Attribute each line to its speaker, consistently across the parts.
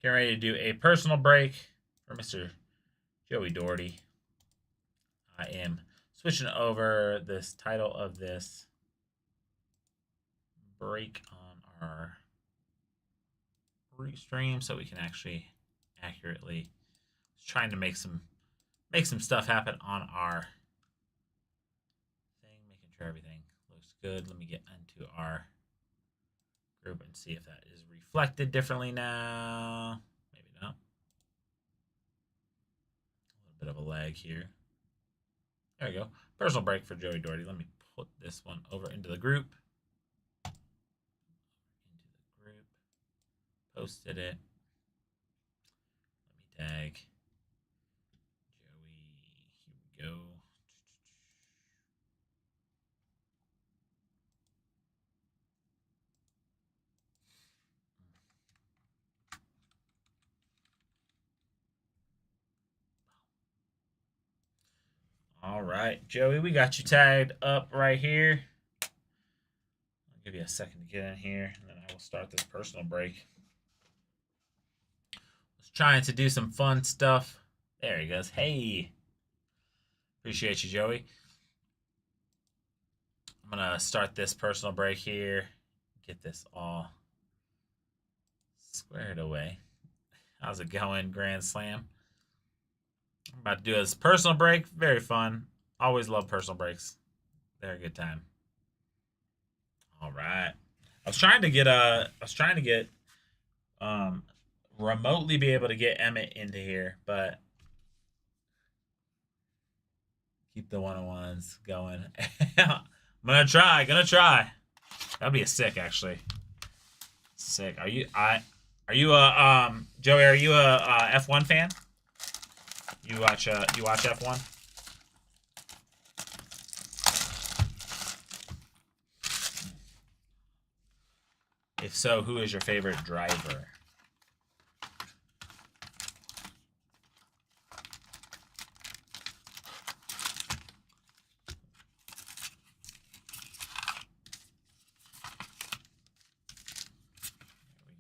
Speaker 1: Getting ready to do a personal break for Mr. Joey Doherty. I am switching over this title of this break on our stream so we can actually accurately trying to make some stuff happen on our thing, making sure everything looks good. Let me get into our group and see if that is reflected differently now. Maybe not. A little bit of a lag here. There we go. Personal break for Joey Doherty. Let me put this one over into the group. Posted it. Let me tag Joey. Here we go. All right, Joey, we got you tagged up right here. I'll give you a second to get in here, and then I will start this personal break. Was trying to do some fun stuff. There he goes. Hey. Appreciate you, Joey. I'm going to start this personal break here. Get this all squared away. How's it going, Grand Slam? I'm about to do this personal break. Very fun. Always love personal breaks. They're a good time. All right. I was trying to get remotely be able to get Emmett into here, but keep the one-on-ones going. I'm gonna try. That'd be a sick, actually. Sick. Are you Joey? Are you a F1 fan? You watch F1? If so, who is your favorite driver?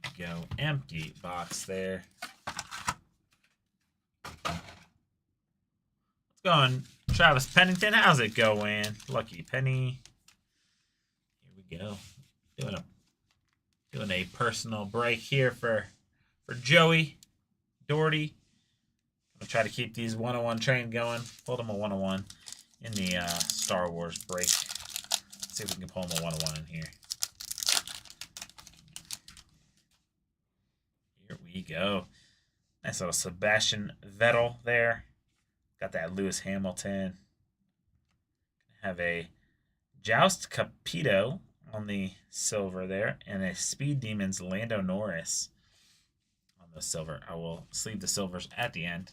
Speaker 1: There we go. Empty box there. What's going, Travis Pennington? How's it going? Lucky Penny. Here we go. Doing a personal break here for Joey Doherty. I'm gonna try to keep these 101 train going. Pulled him a 101 in the Star Wars break. Let's see if we can pull him a 101 in here. Here we go. Nice little Sebastian Vettel there. Got that Lewis Hamilton. Have a Joust Capito on the silver there, and a Speed Demons Lando Norris on the silver. I will sleeve the silvers at the end.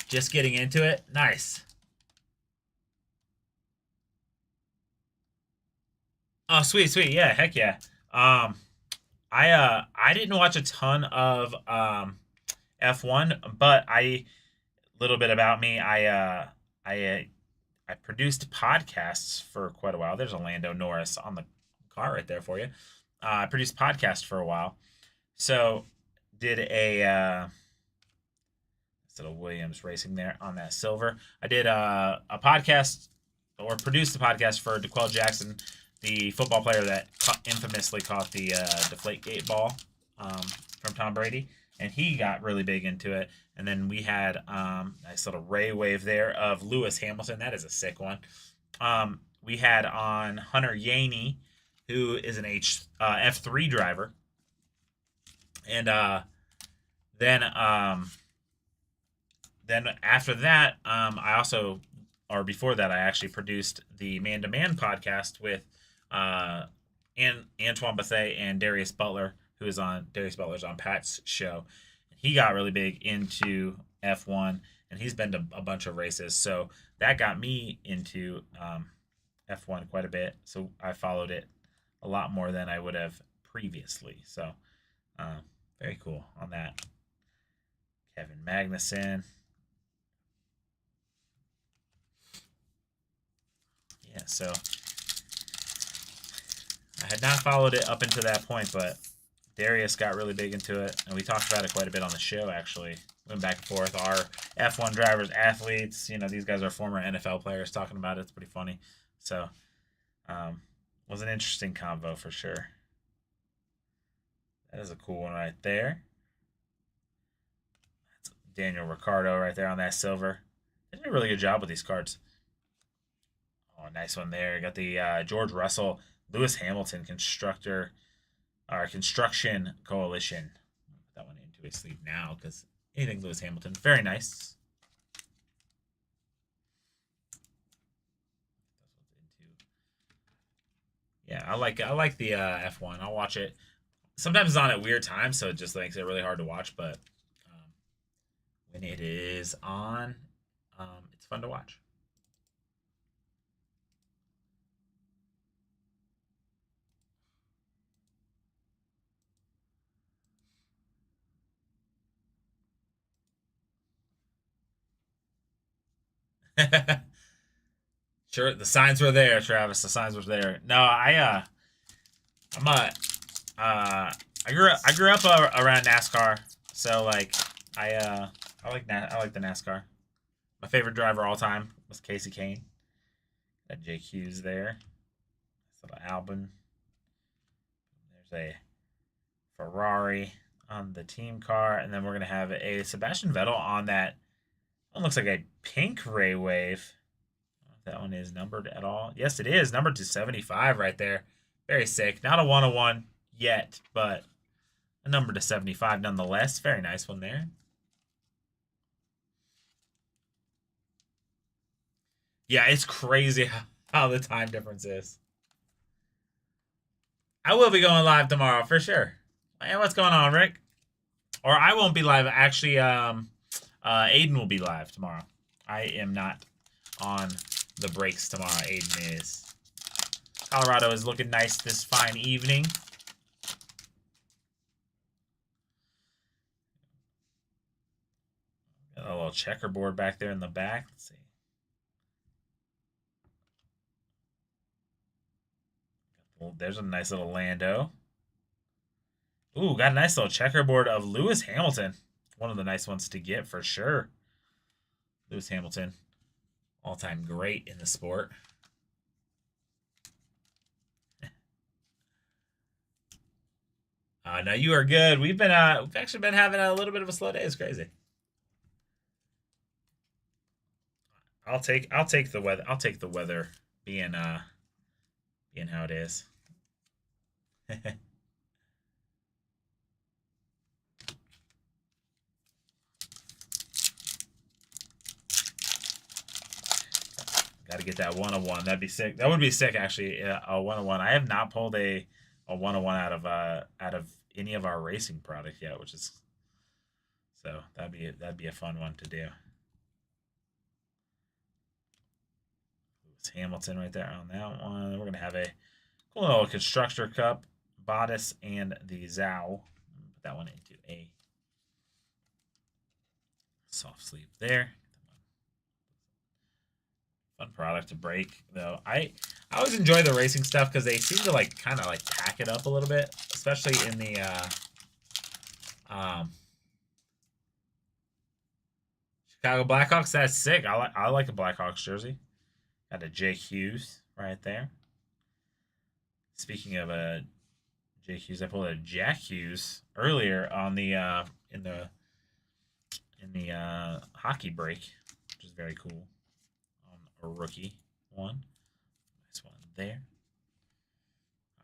Speaker 1: Just getting into it. Nice. Oh, sweet. Yeah, heck yeah. I didn't watch a ton of F1, but little bit about me. I produced podcasts for quite a while. There's a Lando Norris on the car right there for you. I produced podcasts for a while. So did a instead of Williams Racing there on that silver. I did a podcast or produced a podcast for DeQuell Jackson, the football player that infamously caught the Deflategate ball from Tom Brady, and he got really big into it. And then we had nice little ray wave there of Lewis Hamilton. That is a sick one. We had on Hunter Yaney, who is an F3 driver. And then after that, I also, or before that, I actually produced the Man to Man podcast with Antoine Bethea and Darius Butler, Darius Butler's on Pat's show. He got really big into F1, and he's been to a bunch of races. So that got me into F1 quite a bit. So I followed it a lot more than I would have previously. So very cool on that. Kevin Magnussen. Yeah, so had not followed it up until that point, but Darius got really big into it, and we talked about it quite a bit on the show, actually. Went back and forth. Our F1 drivers, athletes, these guys are former NFL players talking about it. It's pretty funny. So, was an interesting combo for sure. That is a cool one right there. That's Daniel Ricciardo right there on that silver. They did a really good job with these cards. Oh, nice one there. Got the George Russell, Lewis Hamilton Construction Coalition. Put that one into his sleeve now because anything Lewis Hamilton. Very nice. Yeah, I like the F1. I'll watch it. Sometimes it's on at weird times, so it just makes it really hard to watch. But when it is on, it's fun to watch. Sure, the signs were there, Travis. The signs were there. No, I'm a, I grew up around NASCAR, so like, I like the NASCAR. My favorite driver all time was Casey Kane. Got Jake Hughes there. Little Albon. There's a Ferrari on the team car, and then we're gonna have a Sebastian Vettel on that. One looks like a pink Ray Wave. That one is numbered at all. Yes, it is numbered to 75 right there. Very sick. Not a 101 yet, but a number to 75 nonetheless. Very nice one there. Yeah, it's crazy how the time difference is. I will be going live tomorrow for sure. Hey, what's going on, Rick? Or I won't be live. Actually, Aiden will be live tomorrow. I am not on the breaks tomorrow. Aiden is. Colorado is looking nice this fine evening. Got a little checkerboard back there in the back. Let's see. There's a nice little Lando. Ooh, got a nice little checkerboard of Lewis Hamilton. One of the nice ones to get for sure. Lewis Hamilton, all-time great in the sport. No, you are good. We've actually been having a little bit of a slow day. It's crazy. I'll take the weather. I'll take the weather being how it is. Got to get that 101. That'd be sick. That would be sick, actually. A 101. I have not pulled a 101 out of any of our racing product yet, which is so that'd be a fun one to do. Lewis Hamilton right there on that one. We're gonna have a cool little constructor cup, bodice, and the Zhao. Put that one into a soft sleeve there. Fun product to break though. I always enjoy the racing stuff because they seem to like kind of like pack it up a little bit, especially in the Chicago Blackhawks. That's sick. I like a Blackhawks jersey. Got a Jake Hughes right there. Speaking of Jake Hughes, I pulled a Jack Hughes earlier on the in the hockey break, which is very cool. A rookie one. Nice one there.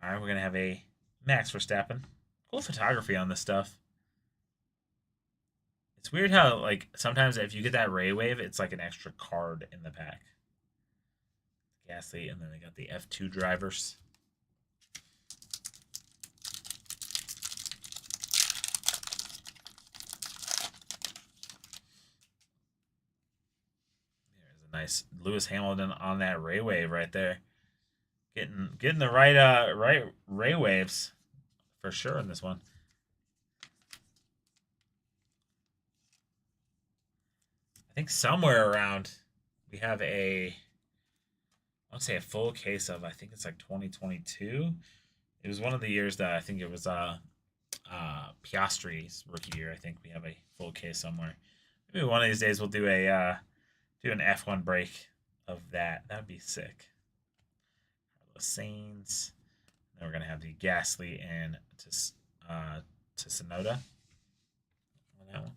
Speaker 1: All right, we're going to have a Max Verstappen. Cool photography on this stuff. It's weird how, like, sometimes if you get that Ray Wave, it's like an extra card in the pack. Gasly, and then they got the F2 drivers. Nice Lewis Hamilton on that Ray Wave right there. Getting the right Ray Waves for sure in this one. I think somewhere around we have I want to say a full case of, I think it's like 2022 It was one of the years that I think it was Piastri's rookie year. I think we have a full case somewhere. Maybe one of these days we'll do a do an F1 break of that. That'd be sick. The Saints. Then we're gonna have the Gasly and to Sonoda on that one.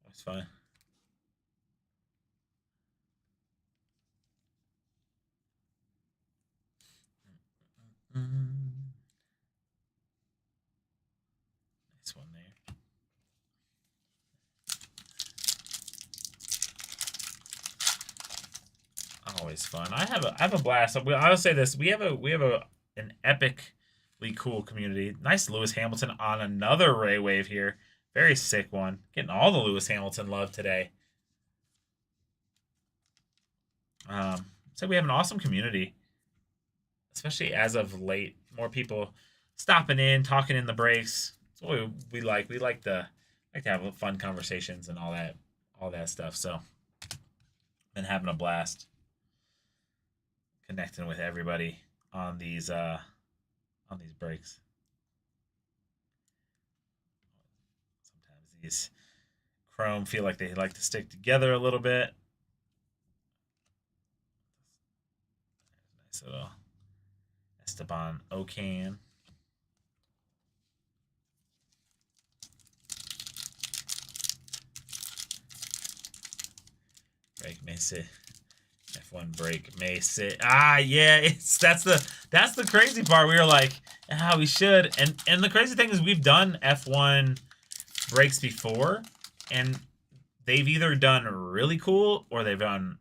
Speaker 1: That's fine. Nice one there. Always fun. I have a blast. I'll say this: we have an epically cool community. Nice Lewis Hamilton on another Ray Wave here. Very sick one. Getting all the Lewis Hamilton love today. So we have an awesome community, especially as of late. More people stopping in, talking in the breaks. That's what we like. We like to have fun conversations and all that stuff. So been having a blast connecting with everybody on these breaks. Sometimes these Chrome feel like they like to stick together a little bit. Nice little Esteban Ocon. Break may sit. F1 break may sit. Yeah, that's the crazy part. We were like, we should. And the crazy thing is we've done F1 breaks before, and they've either done really cool or they've done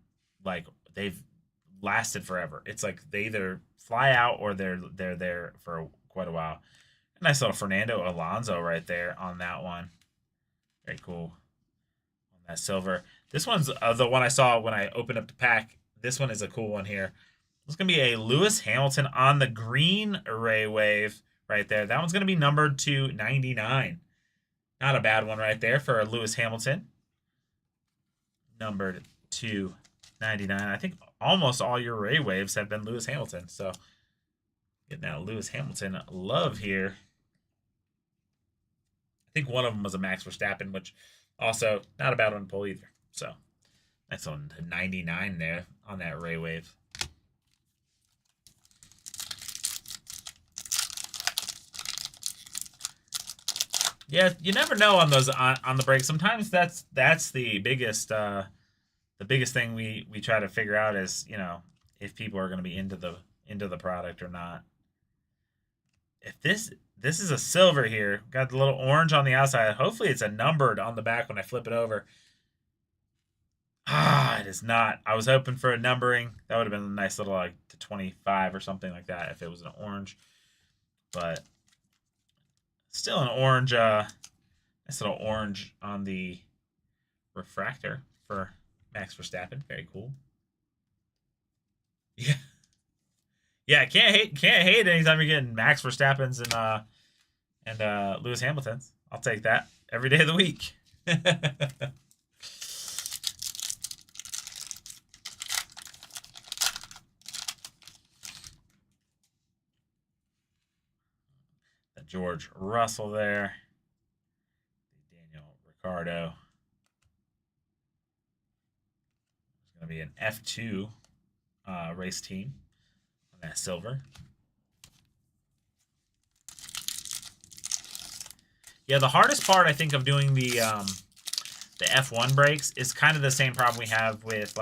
Speaker 1: they've lasted forever. It's like they either fly out or they're there for quite a while. Nice little Fernando Alonso right there on that one. Very cool. On that silver. This one's the one I saw when I opened up the pack. This one is a cool one here. It's going to be a Lewis Hamilton on the green Ray Wave right there. That one's going to be numbered to 99. Not a bad one right there for a Lewis Hamilton. Numbered to 99. I think almost all your Ray Waves have been Lewis Hamilton. So getting that Lewis Hamilton love here. I think one of them was a Max Verstappen, which also not a bad one to pull either. So that's on 99 there on that Ray Wave. Yeah, you never know on those on the break. Sometimes that's the biggest thing we try to figure out is, if people are going to be into the product or not. If this is a silver here, got the little orange on the outside. Hopefully it's a numbered on the back when I flip it over. It is not. I was hoping for a numbering. That would have been a nice little to 25 or something like that if it was an orange. But still an orange, nice little orange on the refractor for Max Verstappen. Very cool. Yeah. Yeah, can't hate anytime you're getting Max Verstappen's and Lewis Hamilton's. I'll take that every day of the week. George Russell there. Daniel Ricciardo. It's going to be an F2 race team on that silver. Yeah, the hardest part I think of doing the F1 breaks is kind of the same problem we have with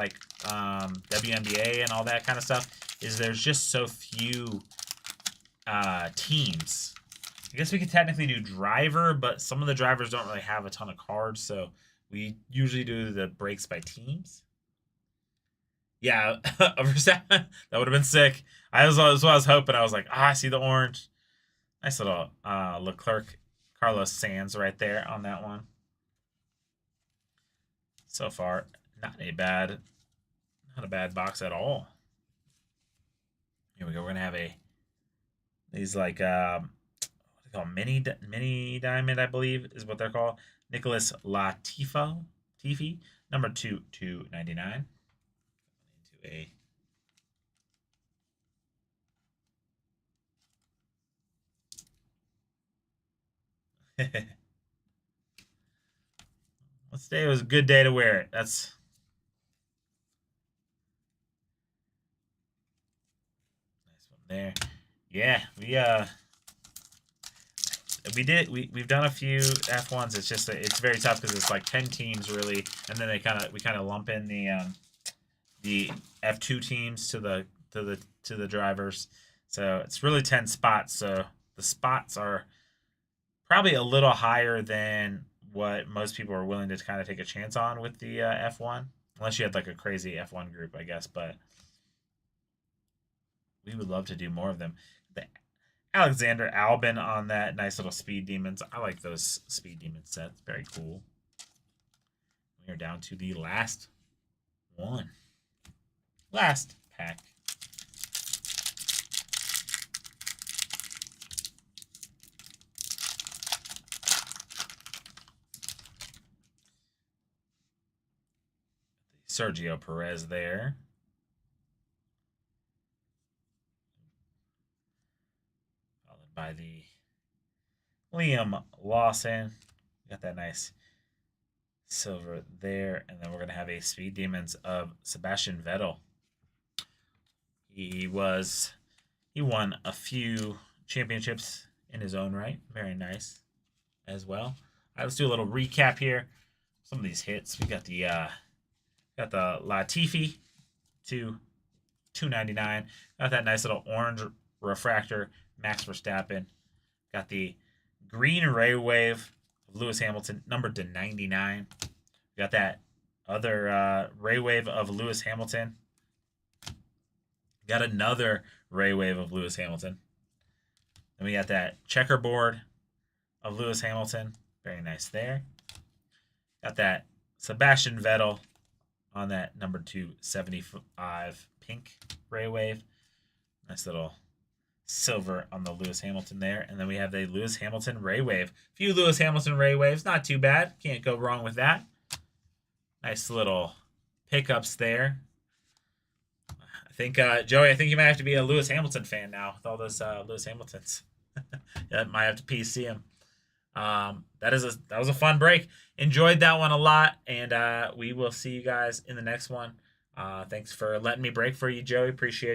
Speaker 1: WNBA and all that kind of stuff. Is there's just so few teams. I guess we could technically do driver, but some of the drivers don't really have a ton of cards, so we usually do the breaks by teams. Yeah, that would have been sick. I was hoping. I was like, I see the orange. Nice little Leclerc, Carlos Sainz right there on that one. So far, not a bad box at all. Here we go. We're gonna have these mini diamond, I believe is what they're called. Nicholas Latifi. Latifi, number 2/299. Into a let's say it was a good day to wear it. That's nice one there. Yeah, we've done a few F1s. It's just it's very tough because it's like 10 teams really, and then we kind of lump in the F2 teams to the drivers. So it's really 10 spots. So the spots are probably a little higher than what most people are willing to kind of take a chance on with the F1, unless you had like a crazy F1 group, I guess. But we would love to do more of them. The Alexander Albin on that nice little Speed Demons. I like those Speed Demon sets. Very cool. We are down to the last one. Last pack. Sergio Perez there. Followed by the Liam Lawson. Got that nice silver there. And then we're going to have a Speed Demons of Sebastian Vettel. He won a few championships in his own right. Very nice as well. All right, let's do a little recap here. Some of these hits. We got the Latifi to $2.99. Got that nice little orange refractor, Max Verstappen. Got the green ray wave of Lewis Hamilton, numbered to 99. Got that other ray wave of Lewis Hamilton. Got another ray wave of Lewis Hamilton. Then we got that checkerboard of Lewis Hamilton. Very nice there. Got that Sebastian Vettel on that number 275 pink ray wave. Nice little silver on the Lewis Hamilton there. And then we have the Lewis Hamilton ray wave. A few Lewis Hamilton ray waves. Not too bad. Can't go wrong with that. Nice little pickups there. I think, Joey, I think you might have to be a Lewis Hamilton fan now with all those Lewis Hamiltons. Yeah, might have to PC him. That was a fun break. Enjoyed that one a lot, and we will see you guys in the next one. Thanks for letting me break for you, Joey. Appreciate you.